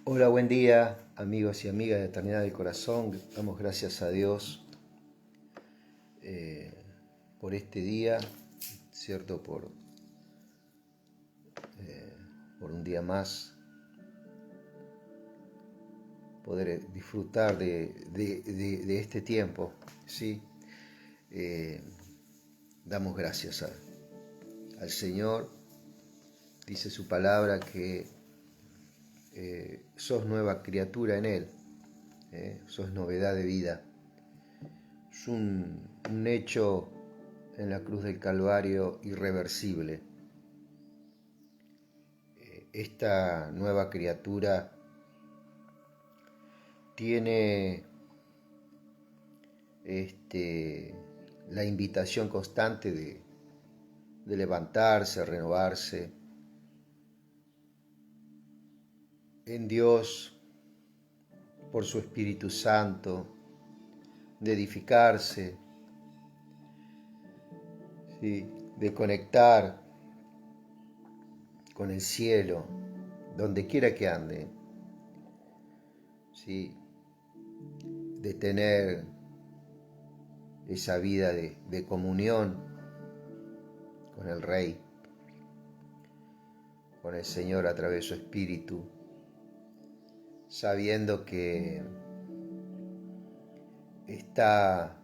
Hola, buen día, amigos y amigas de Eternidad del Corazón. Damos gracias a Dios eh, por este día, ¿cierto? Por un día más, poder disfrutar de este tiempo, ¿sí? Eh, Damos gracias al Señor. Dice su palabra que sos nueva criatura en Él, sos novedad de vida. Es un hecho en la cruz del Calvario irreversible. Esta nueva criatura tiene la invitación constante de levantarse, renovarse en Dios por su Espíritu Santo, de edificarse, ¿sí? De conectar con el cielo, donde quiera que ande, ¿sí? De tener esa vida de comunión con el Rey, con el Señor a través de su Espíritu, sabiendo que está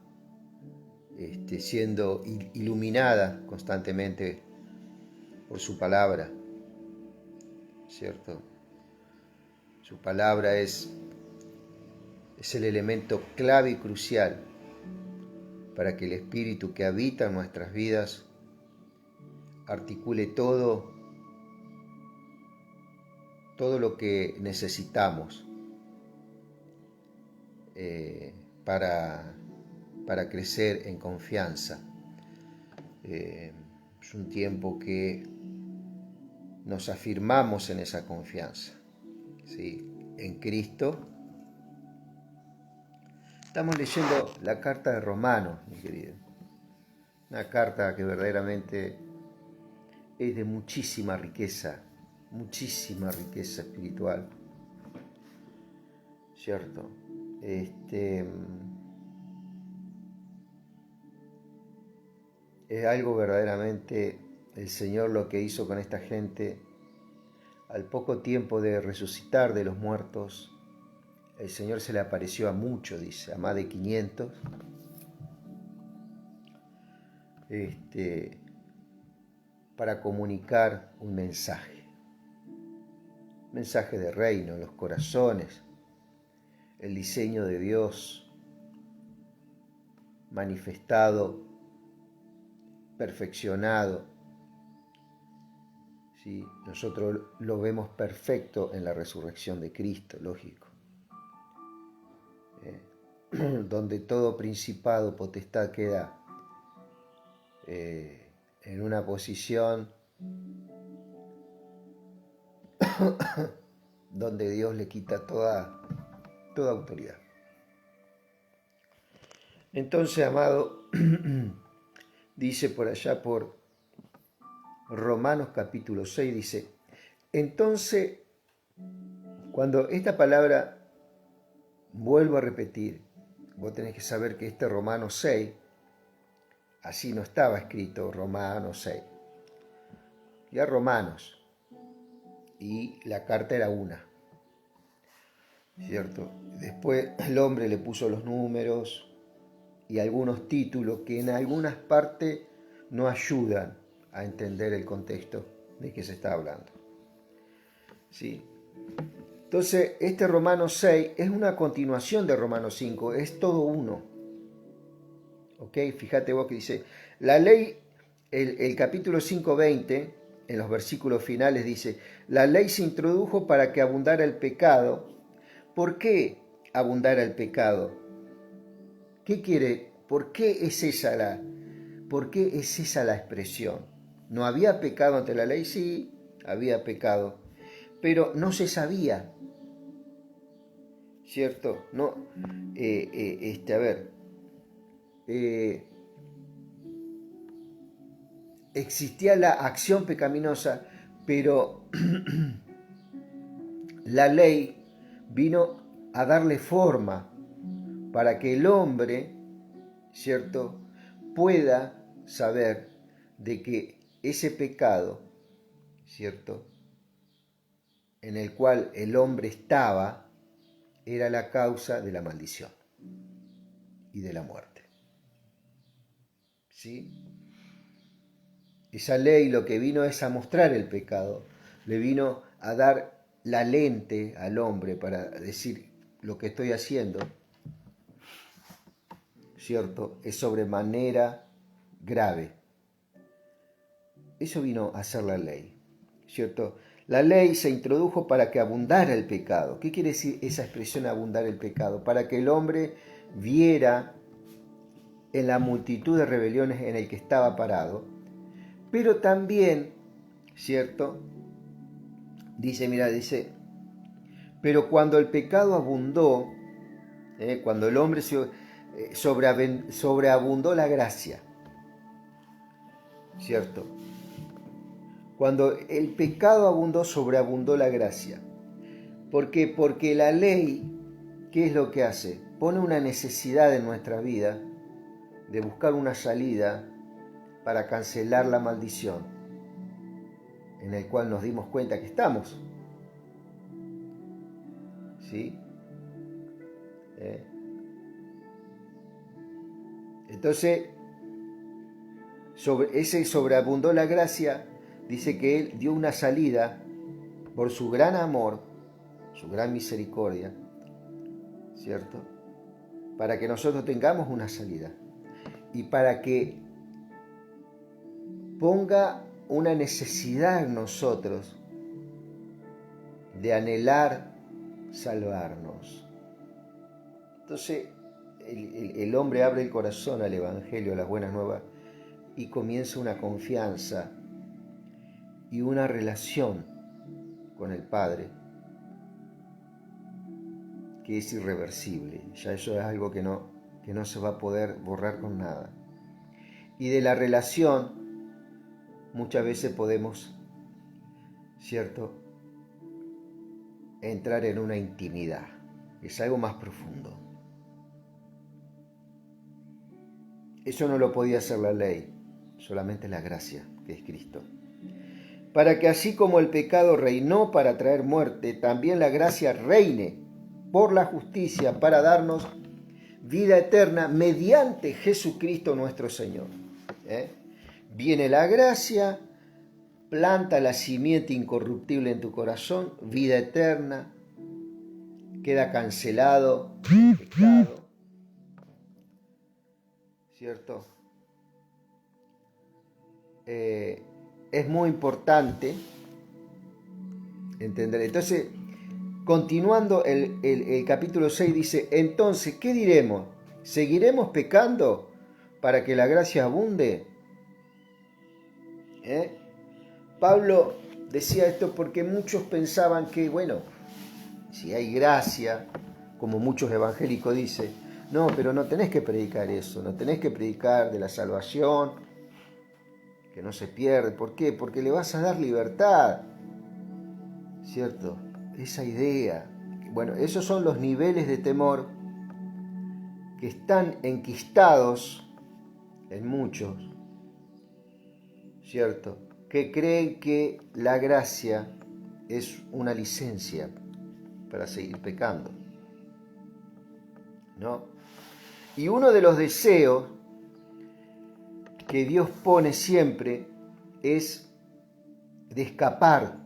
siendo iluminada constantemente por su palabra, ¿cierto? Su palabra es el elemento clave y crucial para que el Espíritu que habita en nuestras vidas articule todo lo que necesitamos para crecer en confianza. Es un tiempo que nos afirmamos en esa confianza, ¿sí? En Cristo. Estamos leyendo la carta de Romanos, mi querido. Una carta que verdaderamente es de muchísima riqueza espiritual, ¿cierto? Es algo verdaderamente el Señor lo que hizo con esta gente. Al poco tiempo de resucitar de los muertos, el Señor se le apareció a muchos, dice, a más de 500. Para comunicar un mensaje de reino en los corazones, el diseño de Dios manifestado, perfeccionado. ¿Sí? Nosotros lo vemos perfecto en la resurrección de Cristo, lógico. Donde todo principado, potestad queda en una posición donde Dios le quita toda autoridad. Entonces, amado, dice por allá por Romanos capítulo 6, dice, entonces, cuando esta palabra, vuelvo a repetir, vos tenés que saber que este Romanos 6, así no estaba escrito Romanos 6, ya Romanos, y la carta era una, ¿cierto? Después el hombre le puso los números y algunos títulos que en algunas partes no ayudan a entender el contexto de que se está hablando, ¿sí? Entonces, este Romanos 6 es una continuación de Romanos 5, es todo uno. ¿Ok? Fíjate vos que dice, la ley, el capítulo 5:20, en los versículos finales dice, la ley se introdujo para que abundara el pecado. ¿Por qué abundara el pecado? ¿Qué quiere? ¿Por qué es esa la expresión? ¿No había pecado ante la ley? Sí, había pecado, pero no se sabía, ¿cierto? No, existía la acción pecaminosa, pero la ley vino a darle forma para que el hombre, ¿cierto?, pueda saber de que ese pecado, ¿cierto?, en el cual el hombre estaba, era la causa de la maldición y de la muerte. ¿Sí? Esa ley lo que vino es a mostrar el pecado, le vino a dar la lente al hombre para decir lo que estoy haciendo, ¿cierto?, es sobremanera grave. Eso vino a hacer la ley, ¿cierto? La ley se introdujo para que abundara el pecado. ¿Qué quiere decir esa expresión abundar el pecado? Para que el hombre viera en la multitud de rebeliones en el que estaba parado, pero también, ¿cierto? Dice, pero cuando el pecado abundó, cuando el hombre sobreabundó la gracia, ¿cierto? Cuando el pecado abundó, sobreabundó la gracia. ¿Por qué? Porque la ley, ¿qué es lo que hace? Pone una necesidad en nuestra vida de buscar una salida para cancelar la maldición en el cual nos dimos cuenta que estamos. ¿Sí? Entonces, ese sobreabundó la gracia, dice que Él dio una salida por su gran amor, su gran misericordia, ¿cierto?, para que nosotros tengamos una salida y para que ponga una necesidad en nosotros de anhelar salvarnos. Entonces el hombre abre el corazón al Evangelio, a las buenas nuevas, y comienza una confianza y una relación con el Padre que es irreversible. Ya eso es algo que no se va a poder borrar con nada. Y de la relación muchas veces podemos, ¿cierto?, entrar en una intimidad. Es algo más profundo. Eso no lo podía hacer la ley, solamente la gracia, que es Cristo. Para que así como el pecado reinó para traer muerte, también la gracia reine por la justicia para darnos vida eterna mediante Jesucristo nuestro Señor. Viene la gracia, planta la simiente incorruptible en tu corazón, vida eterna, queda cancelado el pecado, ¿cierto? Es muy importante entender. Entonces, continuando el capítulo 6 dice, entonces, ¿qué diremos? ¿Seguiremos pecando para que la gracia abunde? Pablo decía esto porque muchos pensaban que, bueno, si hay gracia, como muchos evangélicos dicen, no, pero no tenés que predicar eso, no tenés que predicar de la salvación, que no se pierde. ¿Por qué? Porque le vas a dar libertad, ¿cierto? Esa idea. Bueno, esos son los niveles de temor que están enquistados en muchos, ¿cierto?, que creen que la gracia es una licencia para seguir pecando, ¿no? Y uno de los deseos que Dios pone siempre es de escapar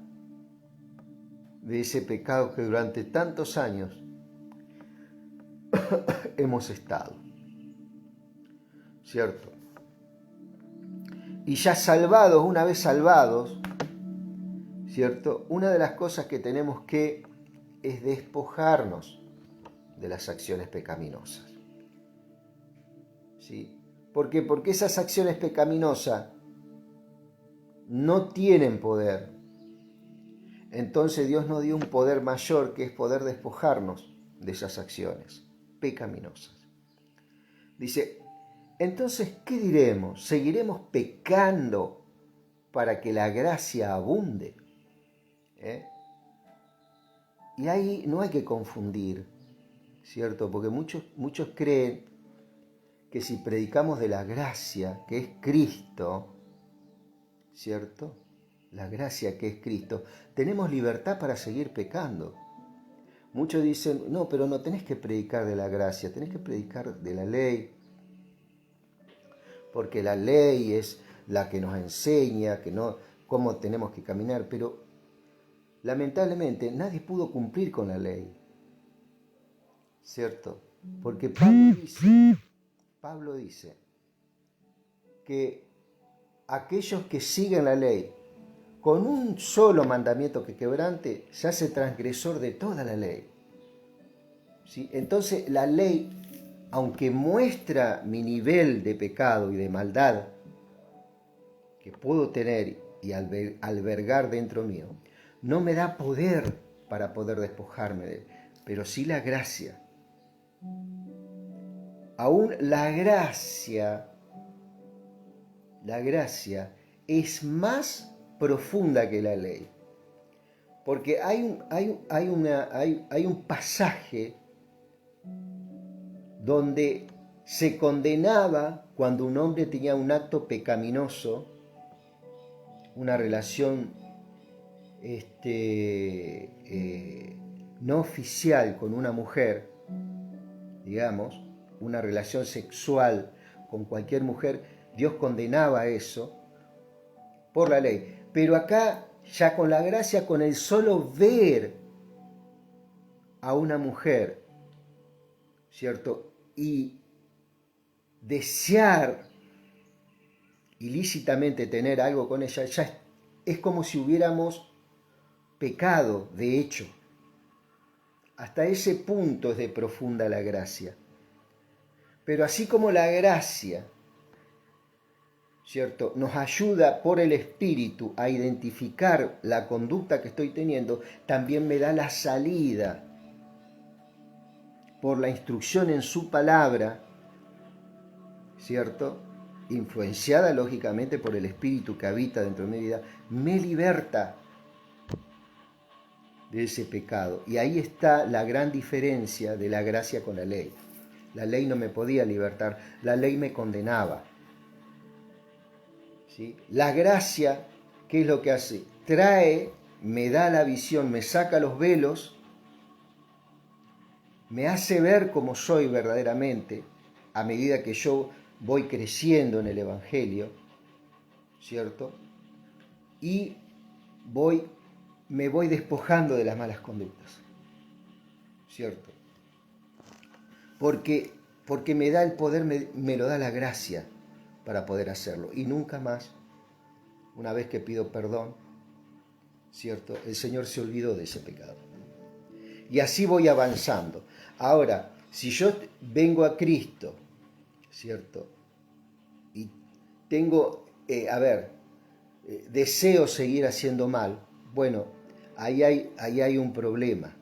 de ese pecado que durante tantos años hemos estado, ¿cierto? Y ya salvados, una vez salvados, ¿cierto?, una de las cosas que tenemos que es despojarnos de las acciones pecaminosas. ¿Sí? ¿Por qué? Porque esas acciones pecaminosas no tienen poder. Entonces Dios nos dio un poder mayor, que es poder despojarnos de esas acciones pecaminosas. Dice, entonces, ¿qué diremos? ¿Seguiremos pecando para que la gracia abunde? Y ahí no hay que confundir, ¿cierto? Porque muchos creen que si predicamos de la gracia, que es Cristo, ¿cierto? La gracia que es Cristo, tenemos libertad para seguir pecando. Muchos dicen, no, pero no tenés que predicar de la gracia, tenés que predicar de la ley, porque la ley es la que nos enseña cómo tenemos que caminar, pero lamentablemente nadie pudo cumplir con la ley, ¿cierto? Porque Pablo dice que aquellos que siguen la ley con un solo mandamiento que quebrante se hace transgresor de toda la ley. ¿Sí? Entonces la ley, aunque muestra mi nivel de pecado y de maldad que puedo tener y albergar dentro mío, no me da poder para poder despojarme de él, pero sí la gracia. Aún la gracia es más profunda que la ley, porque hay un pasaje donde se condenaba cuando un hombre tenía un acto pecaminoso, una relación no oficial con una mujer, digamos, una relación sexual con cualquier mujer. Dios condenaba eso por la ley. Pero acá, ya con la gracia, con el solo ver a una mujer, ¿cierto? Y desear ilícitamente tener algo con ella, ya es como si hubiéramos pecado, de hecho. Hasta ese punto es de profunda la gracia. Pero así como la gracia, ¿cierto?, nos ayuda por el Espíritu a identificar la conducta que estoy teniendo, también me da la salida por la instrucción en su palabra, ¿cierto?, influenciada lógicamente por el Espíritu que habita dentro de mi vida, me liberta de ese pecado. Y ahí está la gran diferencia de la gracia con la ley. La ley no me podía libertar, la ley me condenaba. ¿Sí? La gracia, ¿qué es lo que hace? Trae, me da la visión, me saca los velos, me hace ver cómo soy verdaderamente a medida que yo voy creciendo en el Evangelio, ¿cierto? Y me voy despojando de las malas conductas, ¿cierto? Porque me da el poder, me lo da la gracia para poder hacerlo. Y nunca más, una vez que pido perdón, ¿cierto?, el Señor se olvidó de ese pecado. Y así voy avanzando. Ahora, si yo vengo a Cristo, ¿cierto?, y tengo, deseo seguir haciendo mal, bueno, ahí hay un problema,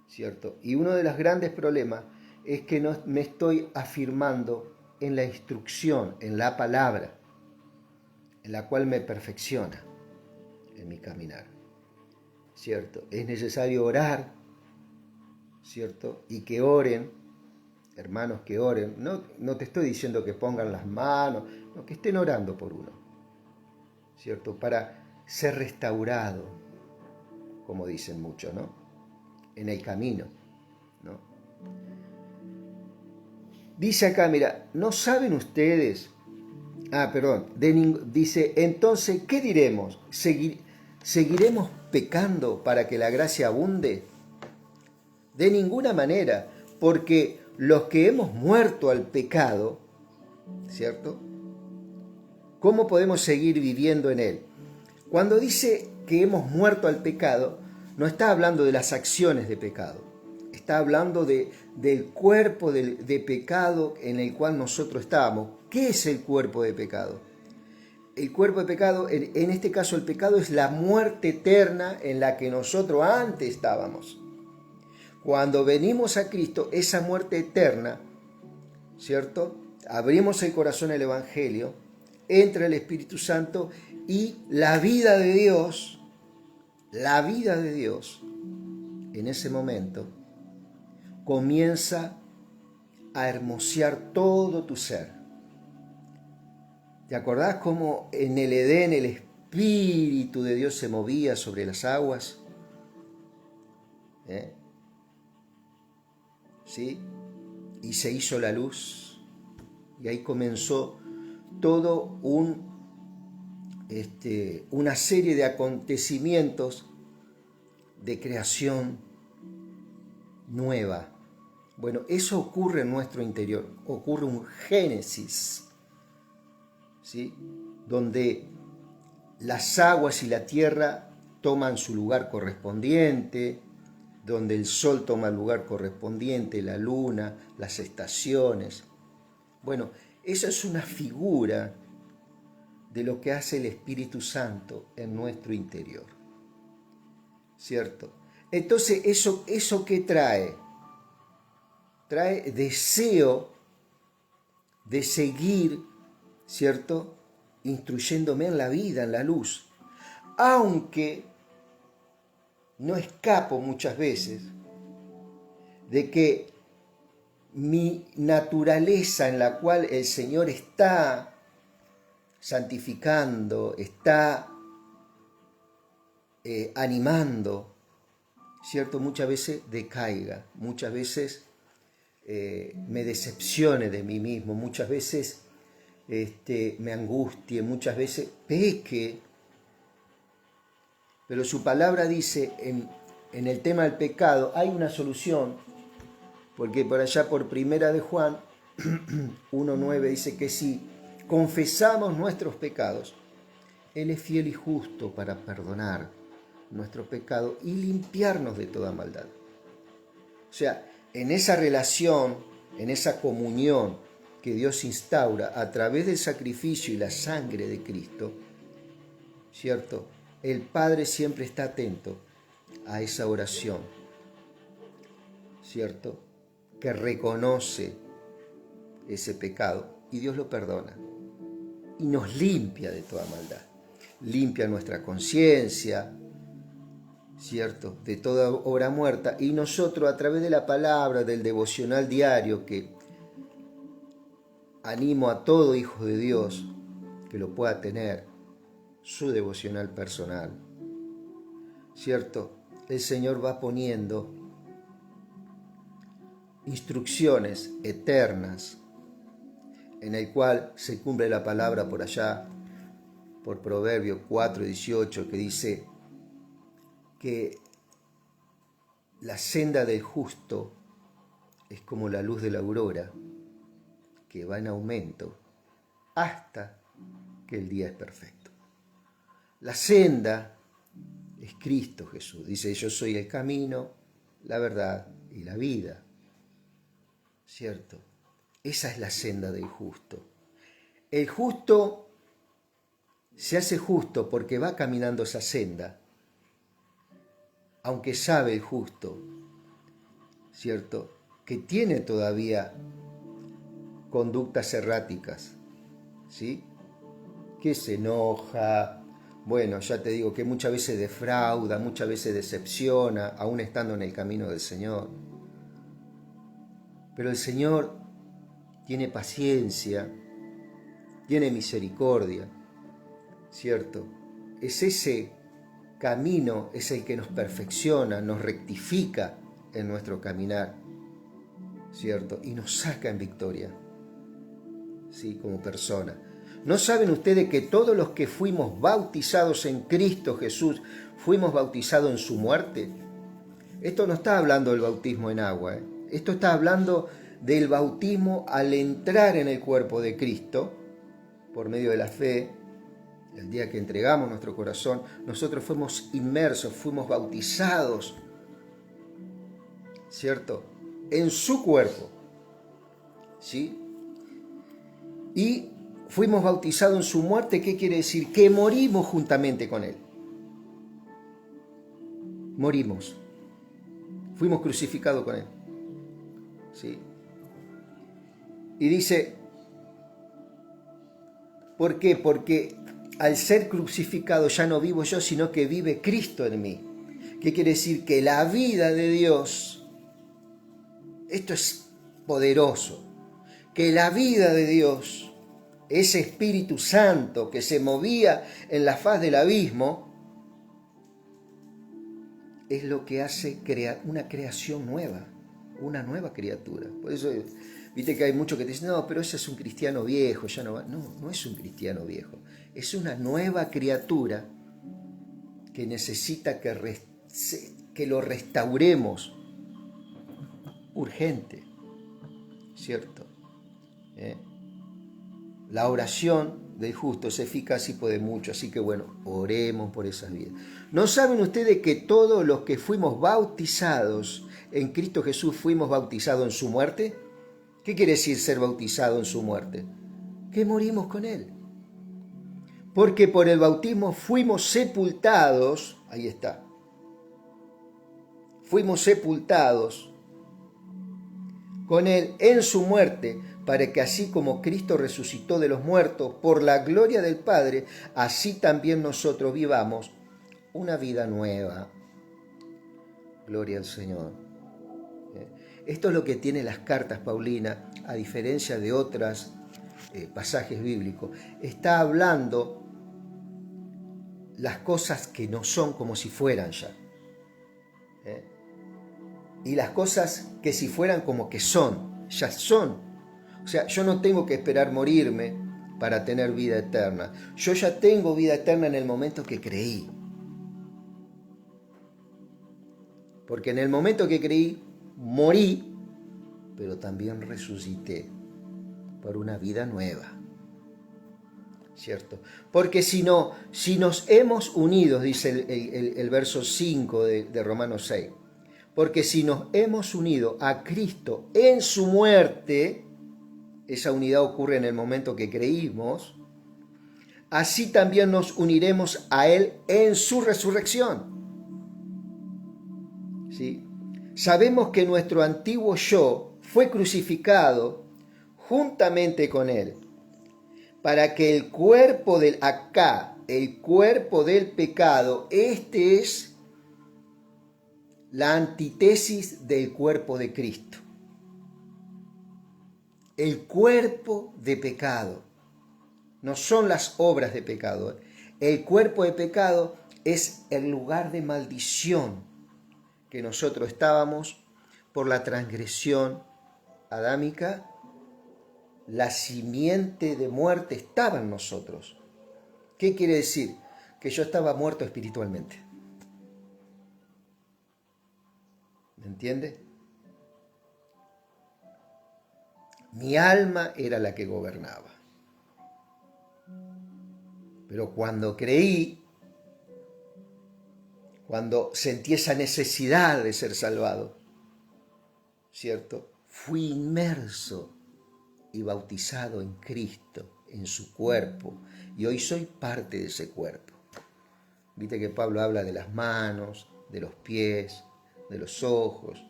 ¿cierto? Y uno de los grandes problemas es que no me estoy afirmando en la instrucción, en la palabra, en la cual me perfecciona en mi caminar, ¿cierto? Es necesario orar, ¿cierto? Y que oren, hermanos que oren. No te estoy diciendo que pongan las manos, no, que estén orando por uno, ¿cierto? Para ser restaurado, como dicen muchos, ¿no?, en el camino, ¿no? Dice acá, mira, ¿no saben ustedes? Dice, entonces, ¿qué diremos? ¿Seguiremos pecando para que la gracia abunde? De ninguna manera, porque los que hemos muerto al pecado, ¿cierto?, ¿cómo podemos seguir viviendo en él? Cuando dice que hemos muerto al pecado, no está hablando de las acciones de pecado, está hablando del cuerpo de pecado en el cual nosotros estábamos. ¿Qué es el cuerpo de pecado? El cuerpo de pecado, en este caso el pecado, es la muerte eterna en la que nosotros antes estábamos. Cuando venimos a Cristo, esa muerte eterna, ¿cierto?, abrimos el corazón al Evangelio, entra el Espíritu Santo y la vida de Dios en ese momento, comienza a hermosear todo tu ser. ¿Te acordás cómo en el Edén el Espíritu de Dios se movía sobre las aguas? ¿Sí? Y se hizo la luz. Y ahí comenzó todo una serie de acontecimientos de creación nueva. Bueno, eso ocurre en nuestro interior, ocurre un génesis, ¿sí? Donde las aguas y la tierra toman su lugar correspondiente, donde el sol toma el lugar correspondiente, la luna, las estaciones. Bueno, esa es una figura de lo que hace el Espíritu Santo en nuestro interior, ¿cierto? Entonces, ¿eso qué trae? Trae deseo de seguir, ¿cierto?, instruyéndome en la vida, en la luz. Aunque no escapo muchas veces de que mi naturaleza en la cual el Señor está santificando, está animando, ¿cierto? Muchas veces decaiga, muchas veces me decepcione de mí mismo, muchas veces me angustie, muchas veces peque. Pero su palabra dice en el tema del pecado hay una solución, porque por allá por primera de Juan 1:9 dice que si confesamos nuestros pecados, Él es fiel y justo para perdonar nuestro pecado y limpiarnos de toda maldad. O sea, en esa relación, en esa comunión que Dios instaura a través del sacrificio y la sangre de Cristo, ¿cierto? El Padre siempre está atento a esa oración, ¿cierto?, que reconoce ese pecado y Dios lo perdona y nos limpia de toda maldad, limpia nuestra conciencia, ¿cierto?, de toda obra muerta, y nosotros a través de la palabra, del devocional diario, que animo a todo hijo de Dios que lo pueda tener, su devocional personal, ¿cierto? El Señor va poniendo instrucciones eternas en el cual se cumple la palabra por allá, por Proverbios 4:18, que dice que la senda del justo es como la luz de la aurora, que va en aumento hasta que el día es perfecto. La senda es Cristo Jesús. Dice, yo soy el camino, la verdad y la vida. ¿Cierto? Esa es la senda del justo. El justo se hace justo porque va caminando esa senda, aunque sabe el justo, ¿cierto?, que tiene todavía conductas erráticas, ¿sí?, que se enoja, bueno, ya te digo, que muchas veces defrauda, muchas veces decepciona, aún estando en el camino del Señor. Pero el Señor tiene paciencia, tiene misericordia, ¿cierto? Es ese camino, es el que nos perfecciona, nos rectifica en nuestro caminar, ¿cierto? Y nos saca en victoria, ¿sí?, como persona. ¿No saben ustedes que todos los que fuimos bautizados en Cristo Jesús, fuimos bautizados en su muerte? Esto no está hablando del bautismo en agua, ¿eh? Esto está hablando del bautismo al entrar en el cuerpo de Cristo, por medio de la fe. El día que entregamos nuestro corazón, nosotros fuimos inmersos, fuimos bautizados, ¿cierto?, en su cuerpo, ¿sí? Y fuimos bautizados en su muerte. ¿Qué quiere decir? Que morimos juntamente con Él. Morimos. Fuimos crucificados con Él, ¿sí? Y dice, ¿por qué? Porque al ser crucificado ya no vivo yo, sino que vive Cristo en mí. ¿Qué quiere decir? Que la vida de Dios, esto es poderoso, que la vida de Dios, ese Espíritu Santo que se movía en la faz del abismo, es lo que hace una creación nueva, una nueva criatura. Por eso, viste que hay muchos que te dicen, no, pero ese es un cristiano viejo, ya no va. No, no es un cristiano viejo, es una nueva criatura que necesita que lo restauremos urgente, ¿cierto? La oración del justo es eficaz y puede mucho, así que bueno, oremos por esas vidas. ¿No saben ustedes que todos los que fuimos bautizados en Cristo Jesús fuimos bautizados en su muerte? ¿Qué quiere decir ser bautizado en su muerte? Que morimos con Él. Porque por el bautismo fuimos sepultados, ahí está, fuimos sepultados con Él en su muerte, para que así como Cristo resucitó de los muertos por la gloria del Padre, así también nosotros vivamos una vida nueva. Gloria al Señor. Esto es lo que tienen las cartas paulinas, a diferencia de otros pasajes bíblicos. Está hablando las cosas que no son como si fueran ya. Y las cosas que si fueran como que son, ya son. O sea, yo no tengo que esperar morirme para tener vida eterna. Yo ya tengo vida eterna en el momento que creí. Porque en el momento que creí, morí, pero también resucité por una vida nueva. ¿Cierto? Porque si nos hemos unido, dice el verso 5 de Romanos 6, porque si nos hemos unido a Cristo en su muerte, esa unidad ocurre en el momento que creímos, así también nos uniremos a Él en su resurrección. ¿Sí? Sabemos que nuestro antiguo yo fue crucificado juntamente con Él, para que el cuerpo del el cuerpo del pecado, este es la antítesis del cuerpo de Cristo. El cuerpo de pecado, no son las obras de pecado. El cuerpo de pecado es el lugar de maldición que nosotros estábamos por la transgresión adámica. La simiente de muerte estaba en nosotros. ¿Qué quiere decir? Que yo estaba muerto espiritualmente. ¿Me entiende? Mi alma era la que gobernaba. Pero cuando creí, cuando sentí esa necesidad de ser salvado, ¿cierto? Fui inmerso y bautizado en Cristo, en su cuerpo, y hoy soy parte de ese cuerpo. Viste que Pablo habla de las manos, de los pies, de los ojos,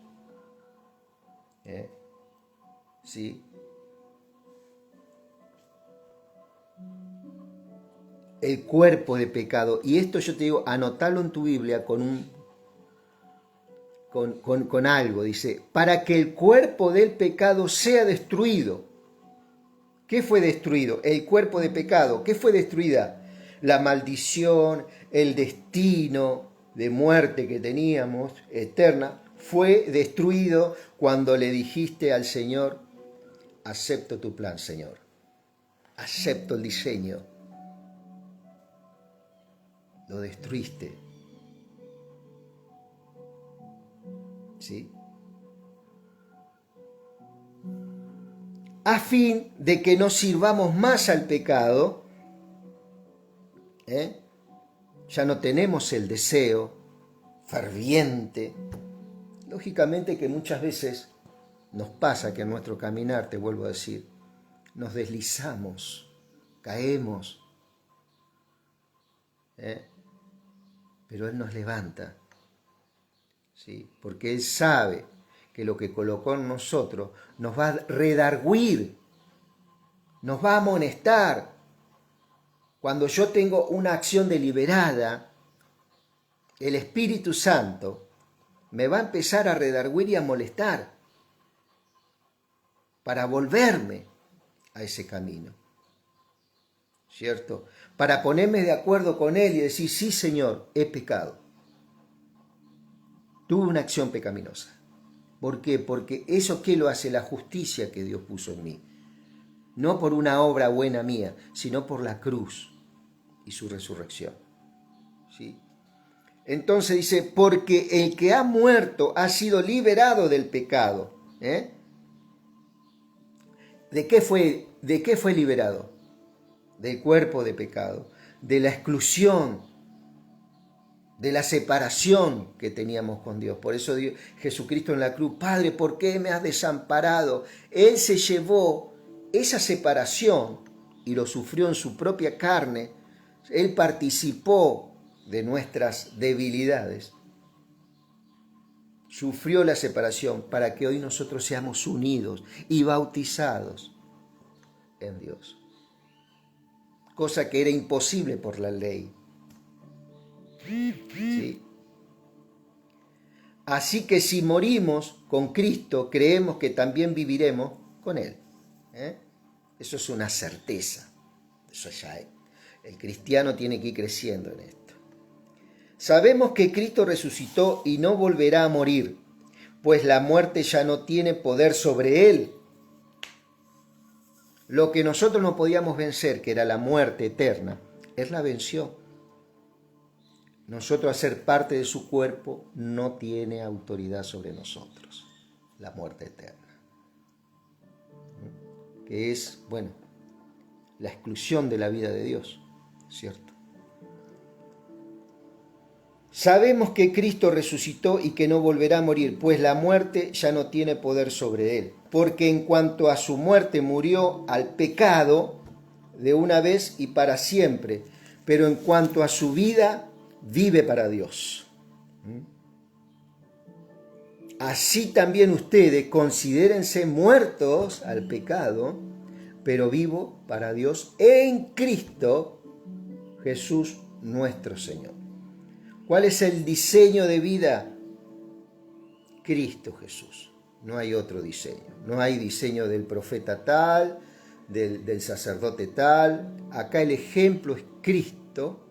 ¿sí? El cuerpo de pecado, y esto yo te digo, anotalo en tu Biblia con algo, dice, para que el cuerpo del pecado sea destruido. ¿Qué fue destruido? El cuerpo de pecado. ¿Qué fue destruida? La maldición, el destino de muerte que teníamos, eterna, fue destruido cuando le dijiste al Señor, acepto tu plan, Señor. Acepto el diseño. Lo destruiste. ¿Sí? A fin de que no sirvamos más al pecado, ya no tenemos el deseo ferviente. Lógicamente que muchas veces nos pasa que en nuestro caminar, te vuelvo a decir, nos deslizamos, caemos, pero Él nos levanta, ¿sí? Porque Él sabe que lo que colocó en nosotros nos va a redarguir, nos va a amonestar. Cuando yo tengo una acción deliberada el Espíritu Santo me va a empezar a redarguir y a molestar para volverme a ese camino, ¿cierto? Para ponerme de acuerdo con Él y decir, sí, Señor, he pecado. Tuve una acción pecaminosa. ¿Por qué? Porque eso ¿qué lo hace? La justicia que Dios puso en mí. No por una obra buena mía, sino por la cruz y su resurrección. ¿Sí? Entonces dice, porque el que ha muerto ha sido liberado del pecado. ¿De qué fue liberado? Del cuerpo de pecado, de la exclusión, de la separación que teníamos con Dios. Por eso Jesucristo en la cruz, Padre, ¿por qué me has desamparado? Él se llevó esa separación y lo sufrió en su propia carne. Él participó de nuestras debilidades. Sufrió la separación para que hoy nosotros seamos unidos y bautizados en Dios. Cosa que era imposible por la ley. ¿Sí? Así que si morimos con Cristo, creemos que también viviremos con Él. Eso es una certeza. Eso ya es. El cristiano tiene que ir creciendo en esto. Sabemos que Cristo resucitó y no volverá a morir, pues la muerte ya no tiene poder sobre Él. Lo que nosotros no podíamos vencer, que era la muerte eterna, Él la venció. Nosotros, a ser parte de su cuerpo, no tiene autoridad sobre nosotros, la muerte eterna. Que es, bueno, la exclusión de la vida de Dios, ¿cierto? Sabemos que Cristo resucitó y que no volverá a morir, pues la muerte ya no tiene poder sobre Él. Porque en cuanto a su muerte murió al pecado de una vez y para siempre, pero en cuanto a su vida, vive para Dios. Así también ustedes considérense muertos al pecado, pero vivos para Dios en Cristo Jesús nuestro Señor. ¿Cuál es el diseño de vida? Cristo Jesús. No hay otro diseño. No hay diseño del profeta tal, del sacerdote tal. Acá el ejemplo es Cristo,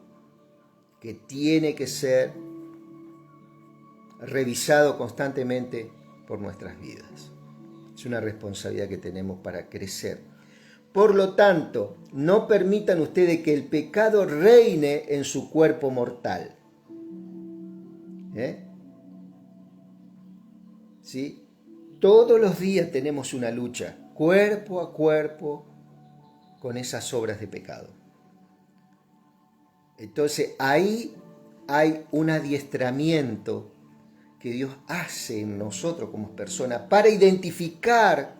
que tiene que ser revisado constantemente por nuestras vidas. Es una responsabilidad que tenemos para crecer. Por lo tanto, no permitan ustedes que el pecado reine en su cuerpo mortal. ¿Sí? Todos los días tenemos una lucha, cuerpo a cuerpo, con esas obras de pecado. Entonces, ahí hay un adiestramiento que Dios hace en nosotros como personas para identificar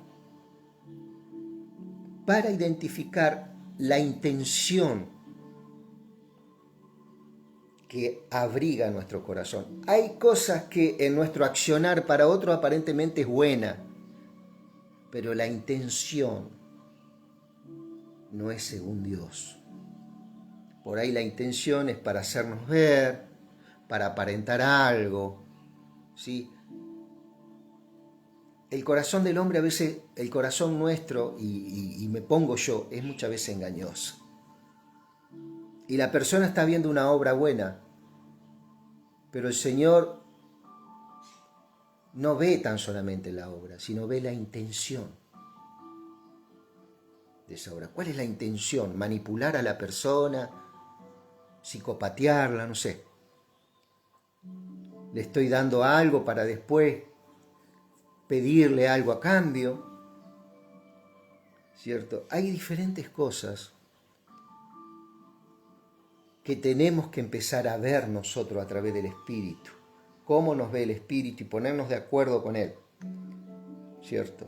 la intención que abriga nuestro corazón. Hay cosas que en nuestro accionar para otro aparentemente es buena, pero la intención no es según Dios. Por ahí la intención es para hacernos ver, para aparentar algo, ¿sí? El corazón del hombre a veces, el corazón nuestro, y me pongo yo, es muchas veces engañoso. Y la persona está viendo una obra buena, pero el Señor no ve tan solamente la obra, sino ve la intención de esa obra. ¿Cuál es la intención? ¿Manipular a la persona? ¿Psicopatearla? No sé. ¿Le estoy dando algo para después pedirle algo a cambio? ¿Cierto? Hay diferentes cosas que tenemos que empezar a ver nosotros a través del Espíritu. Cómo nos ve el Espíritu y ponernos de acuerdo con Él. ¿Cierto?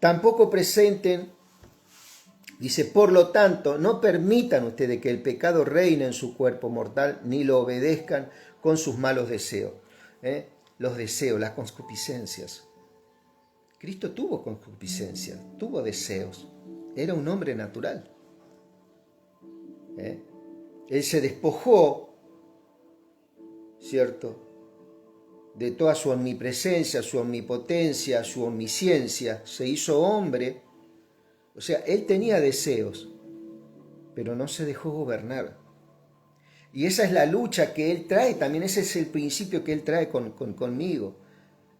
Tampoco presenten, dice, por lo tanto, no permitan ustedes que el pecado reine en su cuerpo mortal, ni lo obedezcan con sus malos deseos. Los deseos, las concupiscencias. Cristo tuvo concupiscencias, tuvo deseos. Era un hombre natural. Él se despojó ¿cierto? De toda su omnipresencia, su omnipotencia, su omnisciencia, se hizo hombre. O sea, él tenía deseos, pero no se dejó gobernar. Y esa es la lucha que él trae, también ese es el principio que él trae conmigo.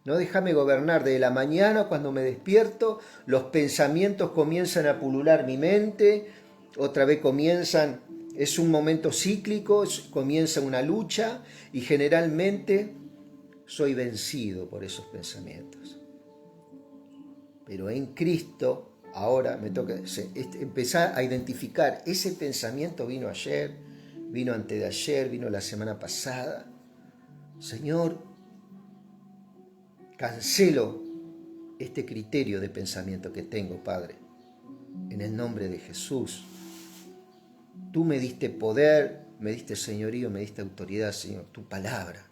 No déjame gobernar. De la mañana cuando me despierto, los pensamientos comienzan a pulular mi mente, otra vez comienzan, es un momento cíclico, comienza una lucha y generalmente soy vencido por esos pensamientos. Pero en Cristo ahora me toca empezar a identificar, ese pensamiento vino ayer, vino antes de ayer, vino la semana pasada. Señor, cancelo este criterio de pensamiento que tengo, Padre, en el nombre de Jesús. Tú me diste poder, me diste señorío, me diste autoridad, Señor, tu palabra.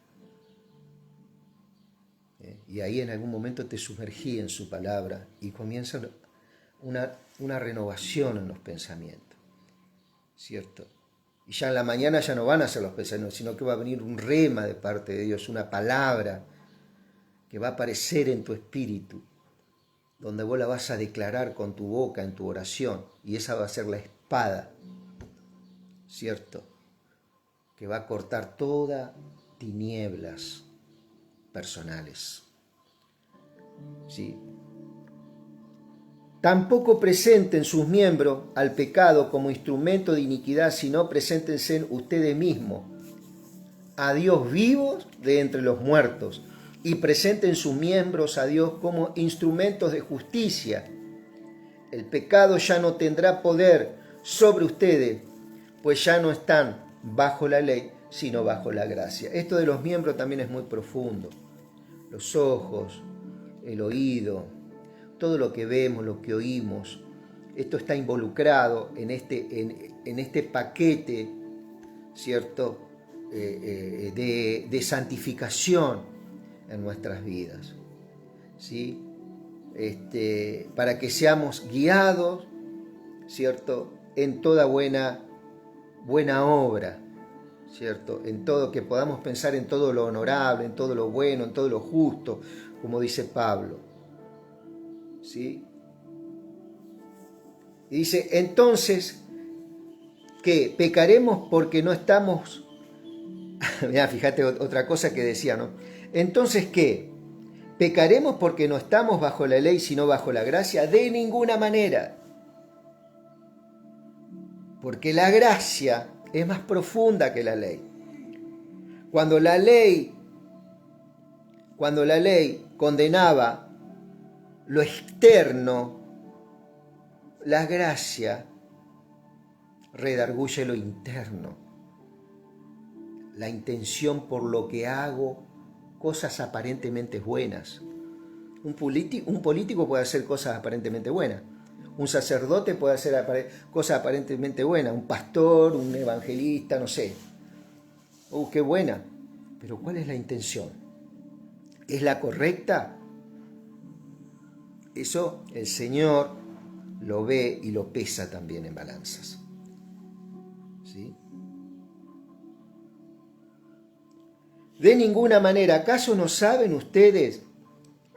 Y ahí en algún momento te sumergí en su palabra y comienza una renovación en los pensamientos, ¿cierto? Y ya en la mañana ya no van a ser los pensamientos, sino que va a venir un rema de parte de Dios, una palabra que va a aparecer en tu espíritu, donde vos la vas a declarar con tu boca en tu oración, y esa va a ser la espada, ¿cierto? Que va a cortar todas tinieblas personales, ¿sí? Tampoco presenten sus miembros al pecado como instrumento de iniquidad, sino preséntense ustedes mismos a Dios vivos de entre los muertos, y presenten sus miembros a Dios como instrumentos de justicia. El pecado ya no tendrá poder sobre ustedes, pues ya no están bajo la ley, sino bajo la gracia. Esto de los miembros también es muy profundo. Los ojos, el oído, todo lo que vemos, lo que oímos, esto está involucrado en este paquete, ¿cierto?, de santificación en nuestras vidas, ¿sí? Para que seamos guiados, ¿cierto?, en toda buena obra, ¿cierto? En todo, que podamos pensar en todo lo honorable, en todo lo bueno, en todo lo justo, como dice Pablo, ¿sí? Y dice, entonces, ¿qué? ¿Pecaremos porque no estamos? Mirá, fíjate otra cosa que decía, ¿no? Entonces, ¿qué? ¿Pecaremos porque no estamos bajo la ley, sino bajo la gracia? De ninguna manera. Porque la gracia es más profunda que la ley. Cuando la ley condenaba lo externo, la gracia redarguye lo interno. La intención por lo que hago cosas aparentemente buenas. Un político puede hacer cosas aparentemente buenas. Un sacerdote puede hacer cosas aparentemente buenas. Un pastor, un evangelista, no sé. Qué buena. Pero ¿cuál es la intención? ¿Es la correcta? Eso el Señor lo ve y lo pesa también en balanzas, ¿sí? De ninguna manera, ¿acaso no saben ustedes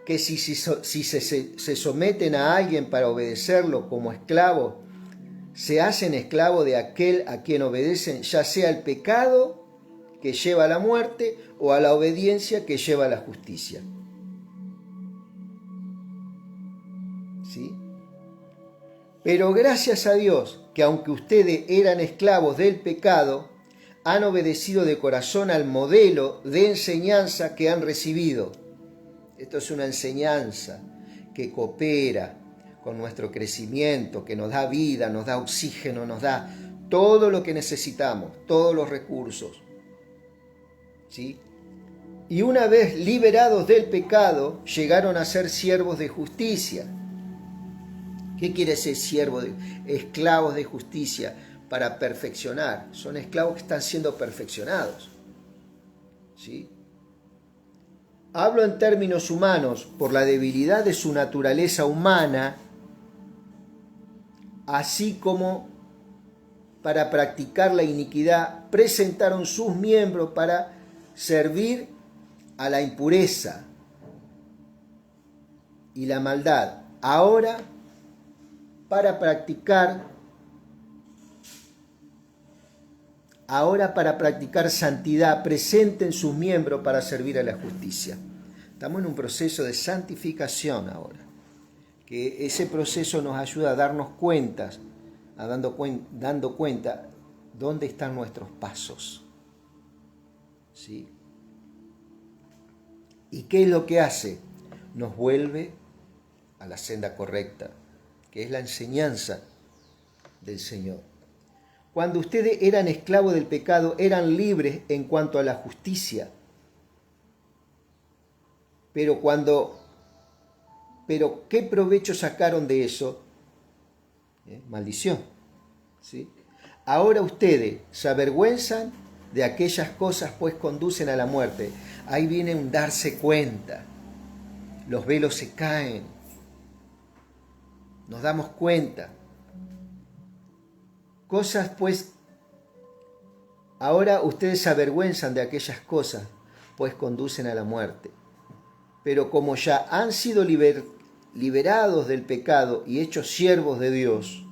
que si se someten a alguien para obedecerlo como esclavos, se hacen esclavos de aquel a quien obedecen, ya sea el pecado que lleva a la muerte o a la obediencia que lleva a la justicia? ¿Sí? Pero gracias a Dios que aunque ustedes eran esclavos del pecado, han obedecido de corazón al modelo de enseñanza que han recibido. Esto es una enseñanza que coopera con nuestro crecimiento, que nos da vida, nos da oxígeno, nos da todo lo que necesitamos, todos los recursos, ¿sí? Y una vez liberados del pecado, llegaron a ser siervos de justicia. ¿Qué quiere ser siervo? Esclavos de justicia, para perfeccionar. Son esclavos que están siendo perfeccionados, ¿sí? Hablo en términos humanos, por la debilidad de su naturaleza humana, así como para practicar la iniquidad, presentaron sus miembros para servir a la impureza y la maldad. Ahora para practicar santidad, presenten sus miembros para servir a la justicia. Estamos en un proceso de santificación ahora, que ese proceso nos ayuda a darnos cuentas, dando cuenta dónde están nuestros pasos. ¿Sí? ¿Y qué es lo que hace? Nos vuelve a la senda correcta, que es la enseñanza del Señor. Cuando ustedes eran esclavos del pecado, eran libres en cuanto a la justicia. Pero ¿qué provecho sacaron de eso? Maldición. ¿Sí? Ahora ustedes se avergüenzan de aquellas cosas, pues conducen a la muerte. Ahí viene un darse cuenta. Los velos se caen. Nos damos cuenta. Cosas, pues, ahora ustedes se avergüenzan de aquellas cosas, pues conducen a la muerte. Pero como ya han sido liberados del pecado y hechos siervos de Dios,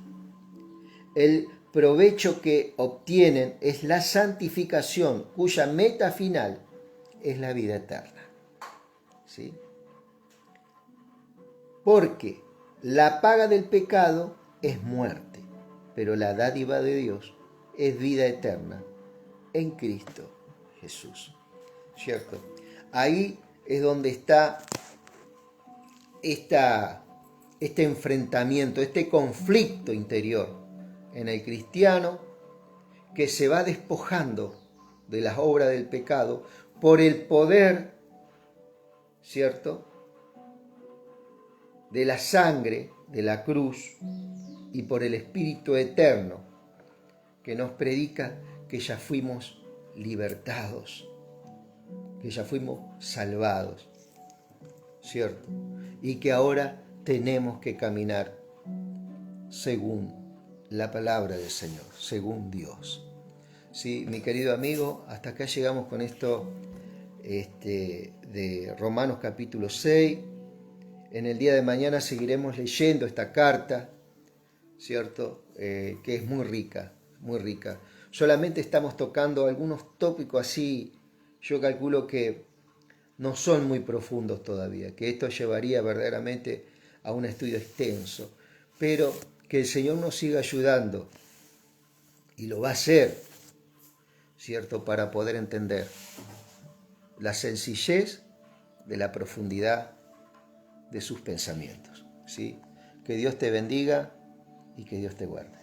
el provecho que obtienen es la santificación, cuya meta final es la vida eterna. ¿Sí? Porque la paga del pecado es muerte, pero la dádiva de Dios es vida eterna en Cristo Jesús. ¿Cierto? Ahí es donde está este enfrentamiento, este conflicto interior en el cristiano, que se va despojando de las obras del pecado por el poder, ¿cierto?, de la sangre de la cruz y por el Espíritu eterno que nos predica que ya fuimos libertados, que ya fuimos salvados, ¿cierto? Y que ahora tenemos que caminar según la palabra del Señor, según Dios. Sí, mi querido amigo, hasta acá llegamos con esto de Romanos capítulo 6. En el día de mañana seguiremos leyendo esta carta, ¿cierto? Que es muy rica, muy rica. Solamente estamos tocando algunos tópicos así, yo calculo que no son muy profundos todavía, que esto llevaría verdaderamente a un estudio extenso, pero que el Señor nos siga ayudando, y lo va a hacer, ¿cierto?, para poder entender la sencillez de la profundidad de sus pensamientos. ¿Sí? Que Dios te bendiga y que Dios te guarde.